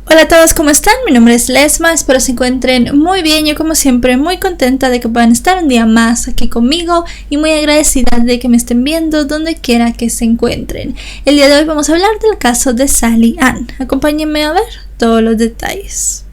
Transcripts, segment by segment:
Hola a todos, ¿cómo están? Mi nombre es Lesma, espero se encuentren muy bien. Yo como siempre muy contenta de que puedan estar un día más aquí conmigo y muy agradecida de que me estén viendo donde quiera que se encuentren. El día de hoy vamos a hablar del caso de Sally Ann. Acompáñenme a ver todos los detalles.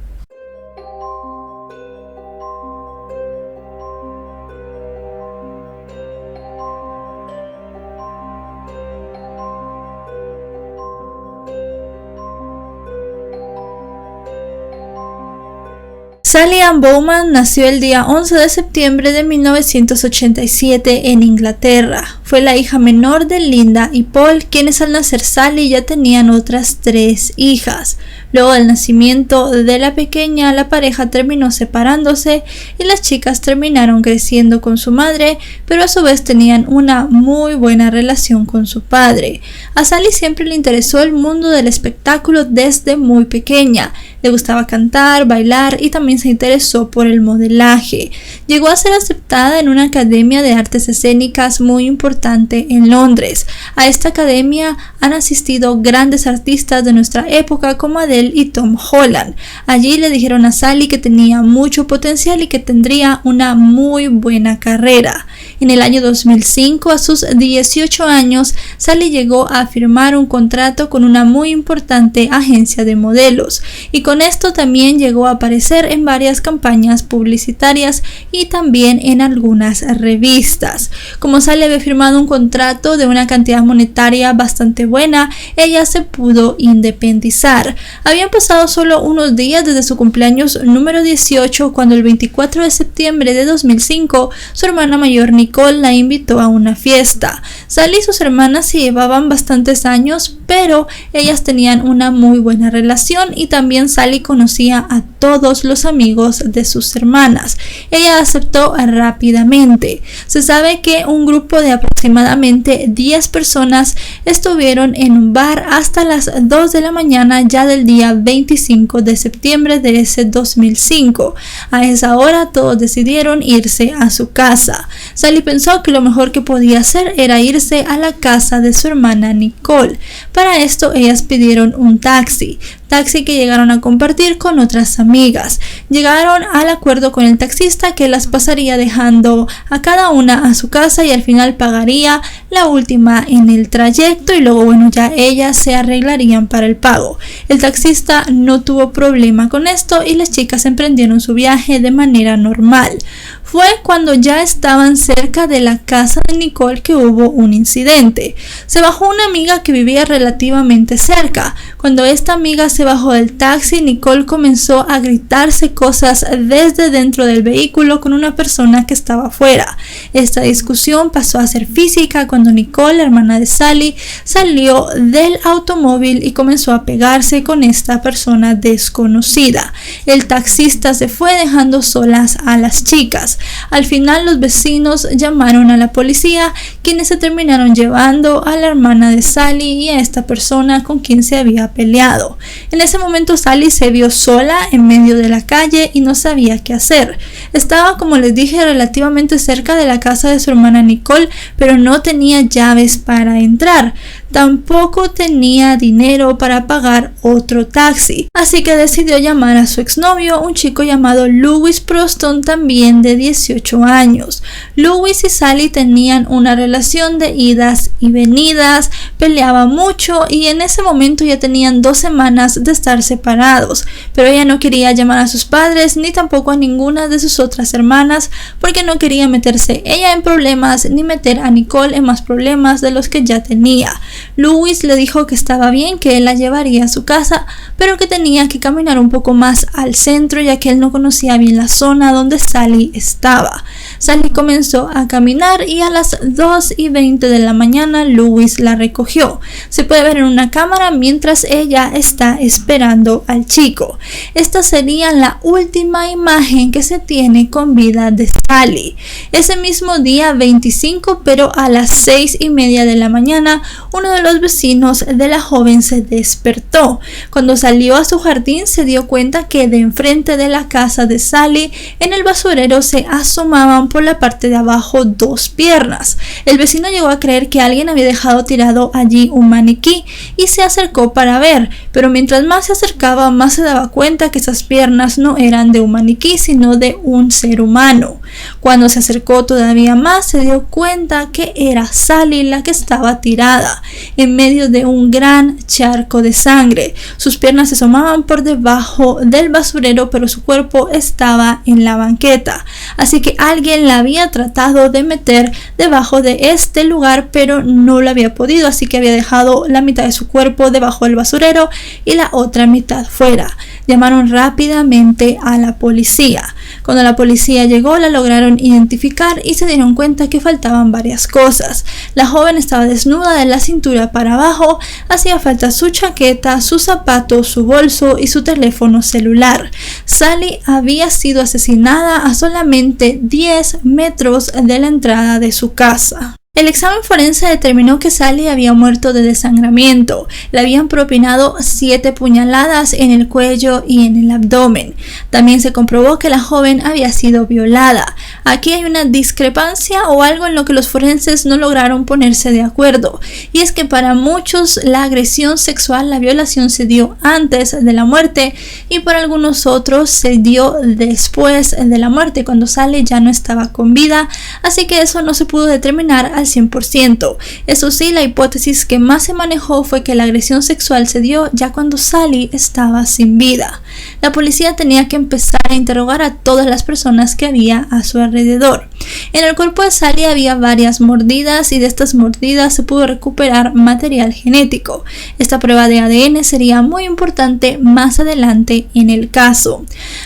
Sally Ann Bowman nació el día 11 de septiembre de 1987 en Inglaterra. Fue la hija menor de Linda y Paul, quienes al nacer Sally ya tenían otras 3 hijas. Luego del nacimiento de la pequeña, la pareja terminó separándose y las chicas terminaron creciendo con su madre, pero a su vez tenían una muy buena relación con su padre. A Sally siempre le interesó el mundo del espectáculo desde muy pequeña. Le gustaba cantar, bailar y también se interesó por el modelaje. Llegó a ser aceptada en una academia de artes escénicas muy importante en Londres. A esta academia han asistido grandes artistas de nuestra época como Adele y Tom Holland. Allí le dijeron a Sally que tenía mucho potencial y que tendría una muy buena carrera. En el año 2005, a sus 18 años, Sally llegó a firmar un contrato con una muy importante agencia de modelos y con esto también llegó a aparecer en varias campañas publicitarias y también en algunas revistas. Como Sally había firmado un contrato de una cantidad monetaria bastante buena, ella se pudo independizar. Habían pasado solo unos días desde su cumpleaños número 18 cuando el 24 de septiembre de 2005 su hermana mayor Nicole la invitó a una fiesta. Sally y sus hermanas se llevaban bastantes años, pero ellas tenían una muy buena relación y también Sally conocía a todos los amigos de sus hermanas. Ella aceptó rápidamente. Se sabe que un grupo de aproximadamente 10 personas estuvieron en un bar hasta las 2 de la mañana ya del día 25 de septiembre de ese 2005. A esa hora todos decidieron irse a su casa. Sally pensó que lo mejor que podía hacer era irse a la casa de su hermana Nicole. Para esto ellas pidieron un taxi que llegaron a compartir con otras amigas. Llegaron al acuerdo con el taxista que las pasaría dejando a cada una a su casa y al final pagaría la última en el trayecto y luego ya ellas se arreglarían para el pago. El taxista no tuvo problema con esto y las chicas emprendieron su viaje de manera normal. Fue cuando ya estaban cerca de la casa de Nicole que hubo un incidente. Se bajó una amiga que vivía relativamente cerca. Cuando esta amiga se bajó del taxi, Nicole comenzó a gritarse cosas desde dentro del vehículo con una persona que estaba afuera. Esta discusión pasó a ser física cuando Nicole, la hermana de Sally, salió del automóvil y comenzó a pegarse con esta persona desconocida. El taxista se fue dejando solas a las chicas. Al final los vecinos llamaron a la policía, quienes se terminaron llevando a la hermana de Sally y a esta persona con quien se había peleado. En ese momento Sally se vio sola en medio de la calle y no sabía qué hacer. Estaba, como les dije, relativamente cerca de la casa de su hermana Nicole, pero no tenía llaves para entrar. Tampoco tenía dinero para pagar otro taxi, así que decidió llamar a su exnovio, un chico llamado Louis Proston, también de 18 años. Louis y Sally tenían una relación de idas y venidas, peleaban mucho y en ese momento ya tenían 2 semanas de estar separados, pero ella no quería llamar a sus padres ni tampoco a ninguna de sus otras hermanas porque no quería meterse ella en problemas ni meter a Nicole en más problemas de los que ya tenía. Louis le dijo que estaba bien, que él la llevaría a su casa, pero que tenía que caminar un poco más al centro ya que él no conocía bien la zona donde Sally estaba. Sally comenzó a caminar y a las 2:20 de la mañana Louis la recogió. Se puede ver en una cámara mientras ella está esperando al chico. Esta sería la última imagen que se tiene con vida de Sally. Ese mismo día 25, pero a las 6:30 de la mañana, uno de los vecinos de la joven se despertó. Cuando salió a su jardín se dio cuenta que de enfrente de la casa de Sally en el basurero se asomaban por la parte de abajo 2 piernas. El vecino llegó a creer que alguien había dejado tirado allí un maniquí y se acercó para ver, pero mientras Mientras más se acercaba, más se daba cuenta que esas piernas no eran de un maniquí, sino de un ser humano. Cuando se acercó todavía más, se dio cuenta que era Sally la que estaba tirada en medio de un gran charco de sangre. Sus piernas se asomaban por debajo del basurero, pero su cuerpo estaba en la banqueta. Así que alguien la había tratado de meter debajo de este lugar, pero no lo había podido, así que había dejado la mitad de su cuerpo debajo del basurero y la otra mitad fuera. Llamaron rápidamente a la policía. Cuando la policía llegó, la lograron identificar y se dieron cuenta que faltaban varias cosas. La joven estaba desnuda de la cintura para abajo, hacía falta su chaqueta, sus zapatos, su bolso y su teléfono celular. Sally había sido asesinada a solamente 10 metros de la entrada de su casa. El examen forense determinó que Sally había muerto de desangramiento. Le habían propinado 7 puñaladas en el cuello y en el abdomen. También se comprobó que la joven había sido violada. Aquí hay una discrepancia o algo en lo que los forenses no lograron ponerse de acuerdo. Y es que para muchos la agresión sexual, la violación se dio antes de la muerte y para algunos otros se dio después de la muerte, cuando Sally ya no estaba con vida. Así que eso no se pudo determinar al 100%. Eso sí, la hipótesis que más se manejó fue que la agresión sexual se dio ya cuando Sally estaba sin vida. La policía tenía que empezar a interrogar a todas las personas que había a su alrededor. En el cuerpo de Sally había varias mordidas y de estas mordidas se pudo recuperar material genético. Esta prueba de ADN sería muy importante más adelante en el caso.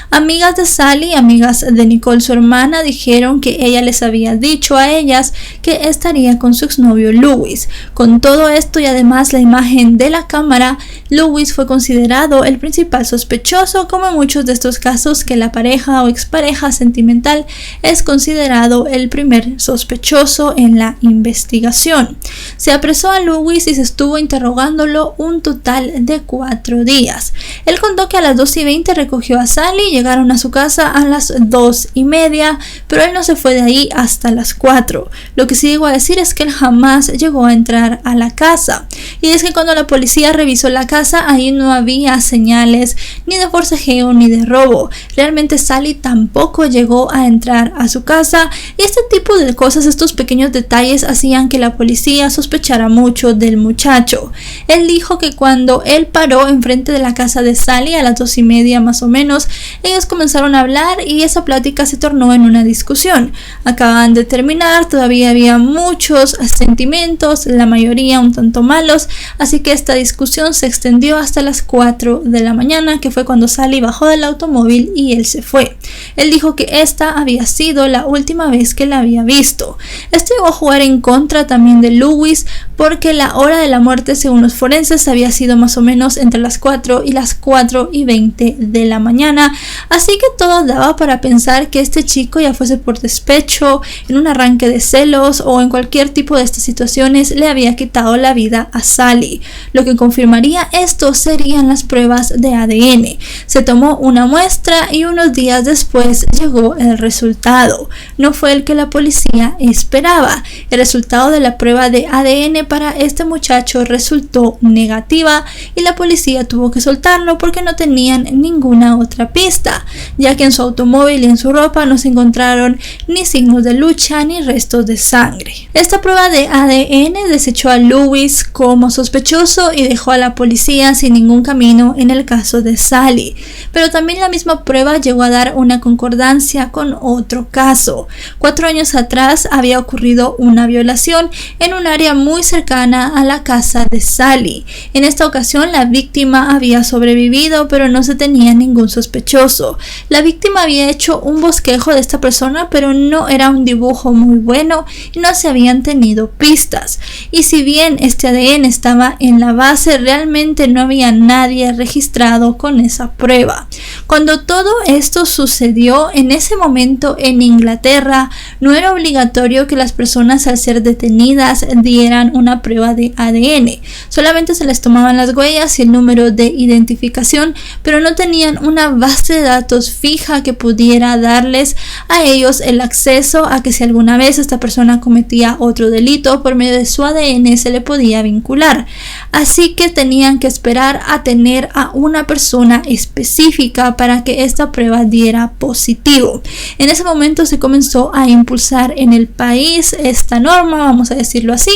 Amigas de Sally, amigas de Nicole, su hermana, dijeron que ella les había dicho a ellas que estaría con su exnovio Louis. Con todo esto y además la imagen de la cámara, Louis fue considerado el principal sospechoso, como en muchos de estos casos que la pareja o expareja sentimental es considerado el primer sospechoso en la investigación. Se apresó a Louis y se estuvo interrogándolo un total de 4 días. Él contó que a las 2:20 recogió a Sally, llegaron a su casa a las 2:30, pero él no se fue de ahí hasta las 4. Lo que sí llegó a decir es que él jamás llegó a entrar a la casa. Y es que cuando la policía revisó la casa, ahí no había señales ni de forcejeo ni de robo. Realmente Sally tampoco llegó a entrar a su casa, y este tipo de cosas, estos pequeños detalles, hacían que la policía sospechara mucho del muchacho. Él dijo que cuando él paró enfrente de la casa de Sally a las 2:30 más o menos, ellos comenzaron a hablar y esa plática se tornó en una discusión. Acababan de terminar, todavía había muchos sentimientos, la mayoría un tanto malos, así que esta discusión se extendió hasta las 4 de la mañana, que fue cuando Sally bajó del automóvil y él se fue. Él dijo que esta había sido la última vez que la había visto. Esto llegó a jugar en contra también de Louis, porque la hora de la muerte, según los forenses, había sido más o menos entre las 4 y las 4:20 de la mañana, así que todo daba para pensar que este chico, ya fuese por despecho, en un arranque de celos o en cualquier tipo de estas situaciones, le había quitado la vida a Sally. Lo que confirmaría esto serían las pruebas de ADN. Se tomó una muestra y unos días después llegó el resultado. No fue el que la policía esperaba. El resultado de la prueba de ADN para este muchacho resultó negativa y la policía tuvo que soltarlo porque no tenían ninguna otra pista, ya que en su automóvil y en su ropa no se encontraron ni signos de lucha ni restos de sangre. Esta prueba de ADN desechó a Louis como sospechoso y dejó a la policía sin ningún camino en el caso de Sally, pero también la misma prueba llegó a dar una concordancia con otro caso. 4 años atrás había ocurrido una violación en un área muy cercana a la casa de Sally. En esta ocasión la víctima había sobrevivido, pero no se tenía ningún sospechoso. La víctima había hecho un bosquejo de esta persona, pero no era un dibujo muy bueno y no se habían tenido pistas. Y si bien este ADN estaba en la base, realmente no había nadie registrado con esa prueba. prueba. Cuando todo esto sucedió, en ese momento en Inglaterra no era obligatorio que las personas al ser detenidas dieran una prueba de ADN. Solamente se les tomaban las huellas y el número de identificación, pero no tenían una base de datos fija que pudiera darles a ellos el acceso a que si alguna vez esta persona cometía otro delito, por medio de su ADN se le podía vincular. Así que tenían que esperar a tener a una persona específica para que esta prueba diera positivo. En ese momento se comenzó a impulsar en el país esta norma, vamos a decirlo así,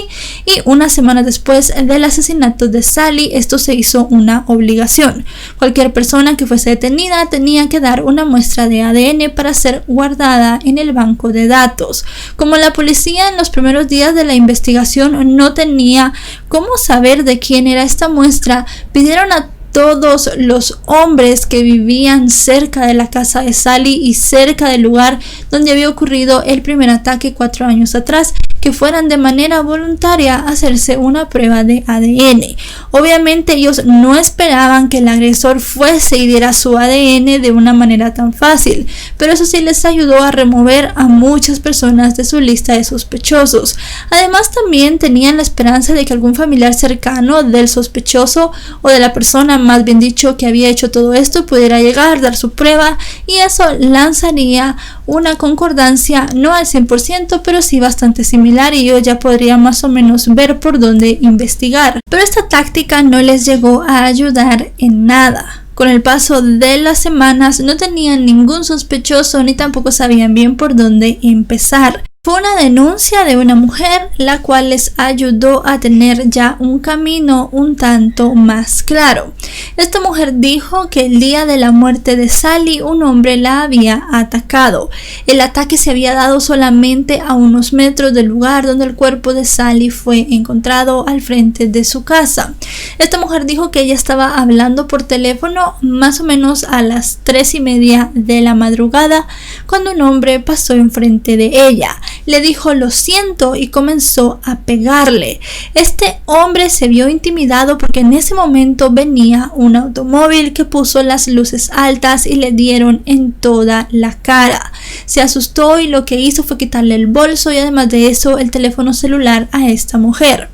y una semana después del asesinato de Sally, esto se hizo una obligación. Cualquier persona que fuese detenida tenía que dar una muestra de ADN para ser guardada en el banco de datos. Como la policía en los primeros días de la investigación no tenía cómo saber de quién era esta muestra, pidieron a todos los hombres que vivían cerca de la casa de Sally y cerca del lugar donde había ocurrido el primer ataque 4 años atrás, que fueran de manera voluntaria a hacerse una prueba de ADN. Obviamente ellos no esperaban que el agresor fuese y diera su ADN de una manera tan fácil, pero eso sí les ayudó a remover a muchas personas de su lista de sospechosos. Además también tenían la esperanza de que algún familiar cercano del sospechoso o de la persona, más bien dicho, que había hecho todo esto pudiera llegar, dar su prueba, y eso lanzaría una concordancia no al 100%, pero sí bastante similar, y yo ya podría más o menos ver por dónde investigar. Pero esta táctica no les llegó a ayudar en nada. Con el paso de las semanas no tenían ningún sospechoso ni tampoco sabían bien por dónde empezar. Fue una denuncia de una mujer la cual les ayudó a tener ya un camino un tanto más claro. Esta mujer dijo que el día de la muerte de Sally un hombre la había atacado. El ataque se había dado solamente a unos metros del lugar donde el cuerpo de Sally fue encontrado al frente de su casa. Esta mujer dijo que ella estaba hablando por teléfono más o menos a las 3:30 de la madrugada cuando un hombre pasó enfrente de ella. Le dijo "lo siento" y comenzó a pegarle. Este hombre se vio intimidado porque en ese momento venía un automóvil que puso las luces altas y le dieron en toda la cara. Se asustó y lo que hizo fue quitarle el bolso y además de eso el teléfono celular a esta mujer.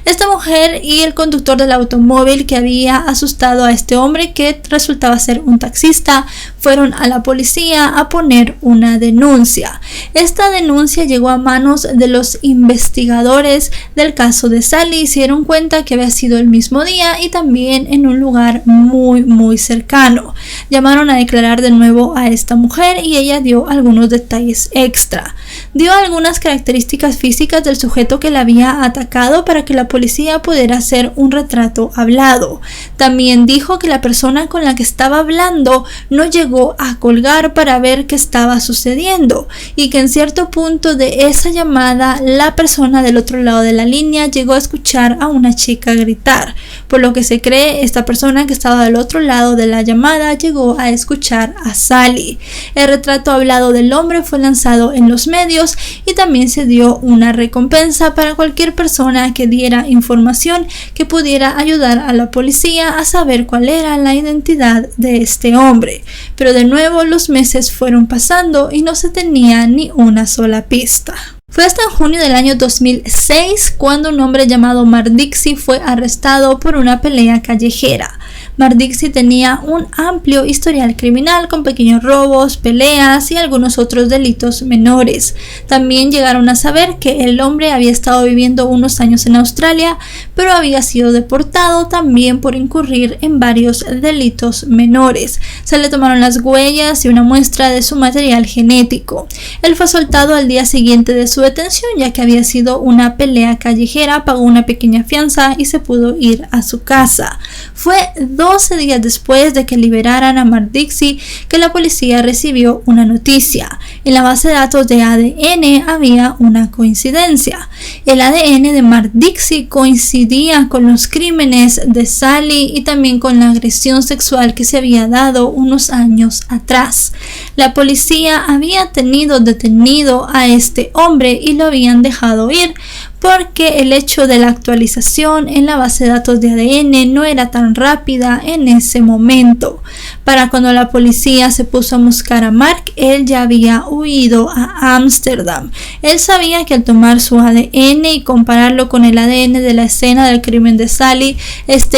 Esta mujer y el conductor del automóvil que había asustado a este hombre, que resultaba ser un taxista, fueron a la policía a poner una denuncia. Esta denuncia llegó a manos de los investigadores del caso de Sally y se dieron cuenta que había sido el mismo día y también en un lugar muy cercano. Llamaron a declarar de nuevo a esta mujer y ella dio algunos detalles extra. Dio algunas características físicas del sujeto que la había atacado para que la policía pudiera hacer un retrato hablado. También dijo que la persona con la que estaba hablando no llegó a colgar para ver qué estaba sucediendo y que en cierto punto de esa llamada la persona del otro lado de la línea llegó a escuchar a una chica gritar. Por lo que se cree, esta persona que estaba del otro lado de la llamada llegó a escuchar a Sally. El retrato hablado del hombre fue lanzado en los medios y también se dio una recompensa para cualquier persona que diera información que pudiera ayudar a la policía a saber cuál era la identidad de este hombre. Pero de nuevo los meses fueron pasando y no se tenía ni una sola pista. Fue hasta en junio del año 2006 cuando un hombre llamado Mark Dixie fue arrestado por una pelea callejera. Mark Dixie tenía un amplio historial criminal con pequeños robos, peleas y algunos otros delitos menores. También llegaron a saber que el hombre había estado viviendo unos años en Australia, pero había sido deportado también por incurrir en varios delitos menores. Se le tomaron las huellas y una muestra de su material genético. Él fue soltado al día siguiente de su detención, ya que había sido una pelea callejera, pagó una pequeña fianza y se pudo ir a su casa. Fue 12 días después de que liberaran a Mark Dixie que la policía recibió una noticia. En la base de datos de ADN había una coincidencia. El ADN de Mark Dixie coincidía con los crímenes de Sally y también con la agresión sexual que se había dado unos años atrás. La policía había tenido detenido a este hombre y lo habían dejado ir porque el hecho de la actualización en la base de datos de ADN no era tan rápida en ese momento. Para cuando la policía se puso a buscar a Mark, él ya había huido a Ámsterdam. Él sabía que al tomar su ADN y compararlo con el ADN de la escena del crimen de Sally,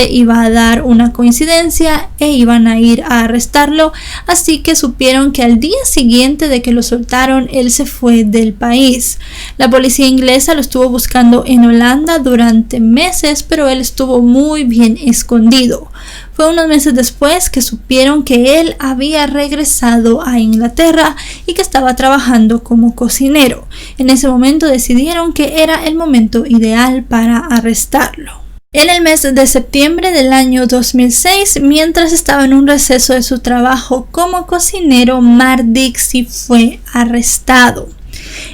iba a dar una coincidencia e iban a ir a arrestarlo, así que supieron que al día siguiente de que lo soltaron, él se fue del país. La policía inglesa lo estuvo buscando en Holanda durante meses, pero él estuvo muy bien escondido. Fue unos meses después que supieron que él había regresado a Inglaterra y que estaba trabajando como cocinero. En ese momento decidieron que era el momento ideal para arrestarlo. En el mes de septiembre del año 2006, mientras estaba en un receso de su trabajo como cocinero, Mark Dixie fue arrestado.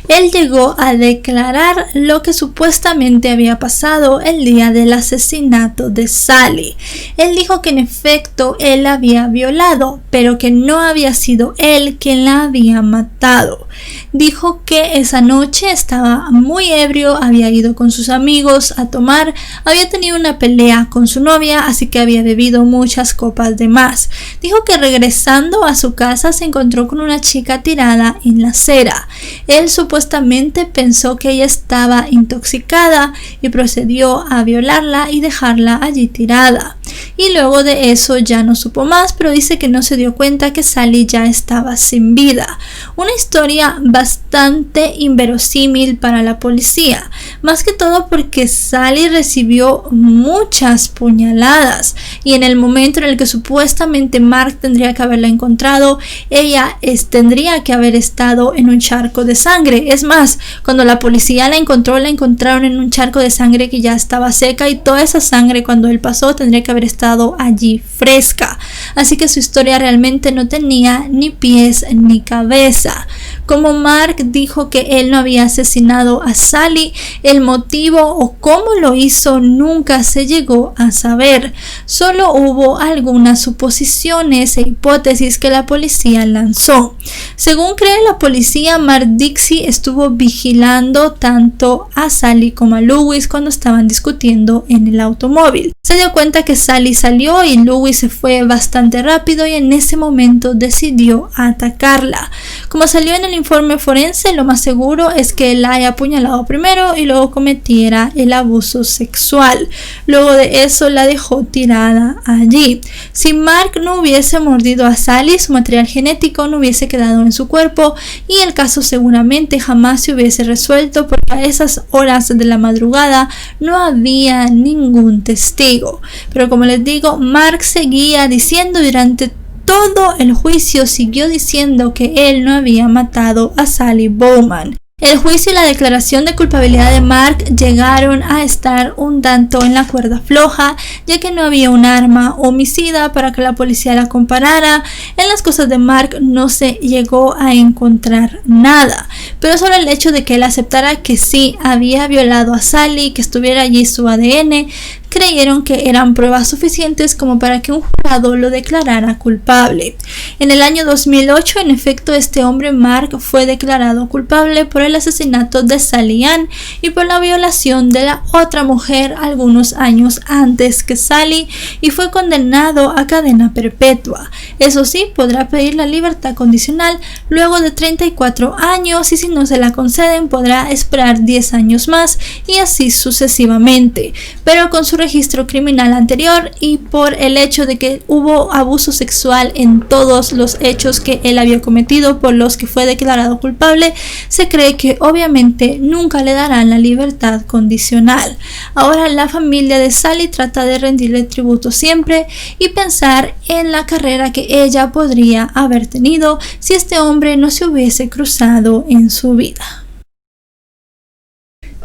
Él llegó a declarar lo que supuestamente había pasado el día del asesinato de Sally. Él dijo que en efecto él la había violado, pero que no había sido él quien la había matado. Dijo que esa noche estaba muy ebrio, había ido con sus amigos a tomar, había tenido una pelea con su novia, así que había bebido muchas copas de más. Dijo que regresando a su casa se encontró con una chica tirada en la acera. Él supuestamente pensó que ella estaba intoxicada y procedió a violarla y dejarla allí tirada. Y luego de eso ya no supo más, pero dice que no se dio cuenta que Sally ya estaba sin vida. Una historia bastante inverosímil para la policía, más que todo porque Sally recibió muchas puñaladas y en el momento en el que supuestamente Mark tendría que haberla encontrado, ella tendría que haber estado en un charco de sangre. Es más, cuando la policía la encontraron en un charco de sangre que ya estaba seca, y toda esa sangre cuando él pasó tendría que haber estado allí fresca. Así que su historia realmente no tenía ni pies ni cabeza. Como Mark dijo que él no había asesinado a Sally, el motivo o cómo lo hizo nunca se llegó a saber. Solo hubo algunas suposiciones e hipótesis que la policía lanzó. Según cree la policía, Mark Dixie estuvo vigilando tanto a Sally como a Lewis cuando estaban discutiendo en el automóvil. Se dio cuenta que Sally salió y Lewis se fue bastante rápido y en ese momento decidió atacarla. Como salió en el informe forense, lo más seguro es que él la haya apuñalado primero y luego cometiera el abuso sexual. Luego de eso la dejó tirada allí. Si Mark no hubiese mordido a Sally, su material genético no hubiese quedado en su cuerpo y el caso seguramente jamás se hubiese resuelto porque a esas horas de la madrugada no había ningún testigo. Pero como les digo, Mark seguía diciendo durante todo el juicio, siguió diciendo que él no había matado a Sally Bowman. El juicio y la declaración de culpabilidad de Mark llegaron a estar un tanto en la cuerda floja, ya que no había un arma homicida para que la policía la comparara. En las cosas de Mark no se llegó a encontrar nada, pero solo el hecho de que él aceptara que sí había violado a Sally, que estuviera allí su ADN, creyeron que eran pruebas suficientes como para que un jurado lo declarara culpable. En el año 2008, en efecto, este hombre Mark fue declarado culpable por el asesinato de Sally Ann y por la violación de la otra mujer algunos años antes que Sally y fue condenado a cadena perpetua. Eso sí, podrá pedir la libertad condicional luego de 34 años y si no se la conceden podrá esperar 10 años más y así sucesivamente. Pero con su registro criminal anterior y por el hecho de que hubo abuso sexual en todos los hechos que él había cometido por los que fue declarado culpable, se cree que obviamente nunca le darán la libertad condicional. Ahora la familia de Sally trata de rendirle tributo siempre y pensar en la carrera que ella podría haber tenido si este hombre no se hubiese cruzado en su vida.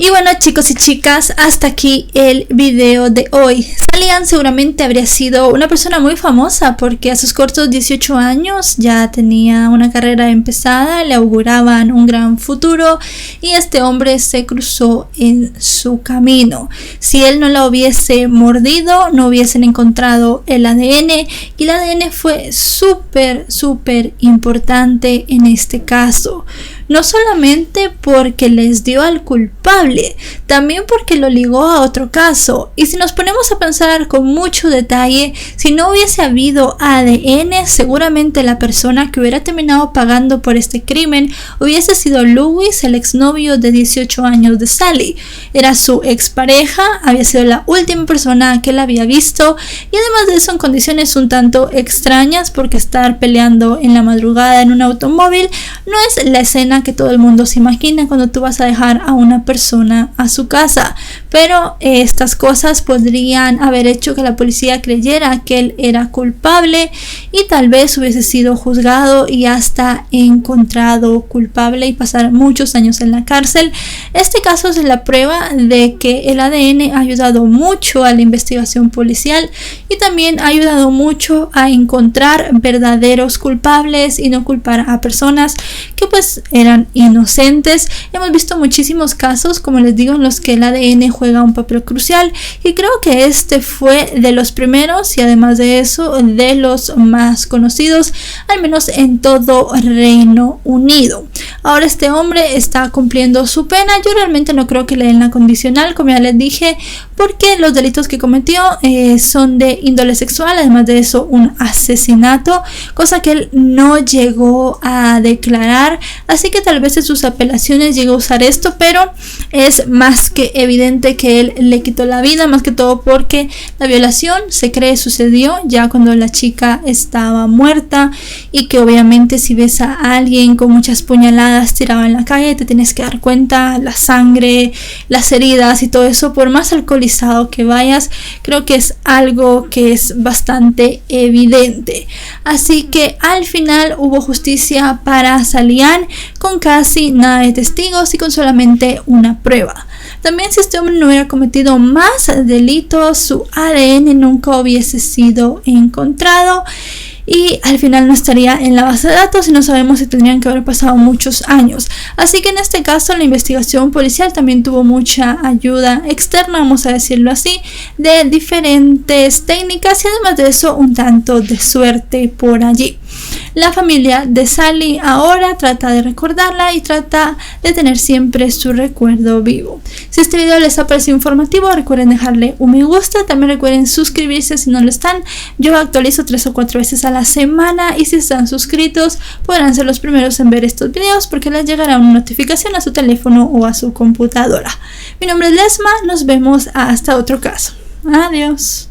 Y bueno, chicos y chicas, hasta aquí el video de hoy. Sally Ann seguramente habría sido una persona muy famosa porque a sus cortos 18 años ya tenía una carrera empezada, le auguraban un gran futuro y este hombre se cruzó en su camino. Si él no la hubiese mordido, no hubiesen encontrado el ADN y el ADN fue súper importante en este caso. no solamente porque les dio al culpable, también porque lo ligó a otro caso. Y si nos ponemos a pensar con mucho detalle, si no hubiese habido ADN, seguramente la persona que hubiera terminado pagando por este crimen hubiese sido Louis, el exnovio de 18 años de Sally. Era su expareja, había sido la última persona que la había visto, y además de eso en condiciones un tanto extrañas, porque estar peleando en la madrugada en un automóvil no es la escena que todo el mundo se imagina cuando tú vas a dejar a una persona a su casa. Pero estas cosas podrían haber hecho que la policía creyera que él era culpable y tal vez hubiese sido juzgado y hasta encontrado culpable y pasar muchos años en la cárcel. Este caso es la prueba de que el ADN ha ayudado mucho a la investigación policial y también ha ayudado mucho a encontrar verdaderos culpables y no culpar a personas que pues eran inocentes. Hemos visto muchísimos casos, como les digo, en los que el ADN juega un papel crucial, y creo que este fue de los primeros y además de eso de los más conocidos, al menos en todo Reino Unido. Ahora este hombre está cumpliendo su pena. Yo realmente no creo que le den la condicional, como ya les dije, porque los delitos que cometió son de índole sexual, además de eso un asesinato, cosa que él no llegó a declarar, así que tal vez en sus apelaciones llegó a usar esto, pero es más que evidente que él le quitó la vida, más que todo porque la violación se cree sucedió ya cuando la chica estaba muerta, y que obviamente si ves a alguien con muchas puñaladas tirado en la calle te tienes que dar cuenta, la sangre, las heridas y todo eso, por más alcoholizado que vayas, creo que es algo que es bastante evidente. Así que al final hubo justicia para Salian con casi nada de testigos y con solamente una prueba. También si este hombre no hubiera cometido más delitos, su ADN nunca hubiese sido encontrado y al final no estaría en la base de datos, y no sabemos si tendrían que haber pasado muchos años. Así que en este caso la investigación policial también tuvo mucha ayuda externa, vamos a decirlo así, de diferentes técnicas y además de eso un tanto de suerte por allí. La familia de Sally ahora trata de recordarla y trata de tener siempre su recuerdo vivo. Si este video les ha parecido informativo, recuerden dejarle un me gusta. También recuerden suscribirse si no lo están. Yo actualizo 3 o 4 veces a la semana, y si están suscritos podrán ser los primeros en ver estos videos porque les llegará una notificación a su teléfono o a su computadora. Mi nombre es Lesma, nos vemos hasta otro caso. Adiós.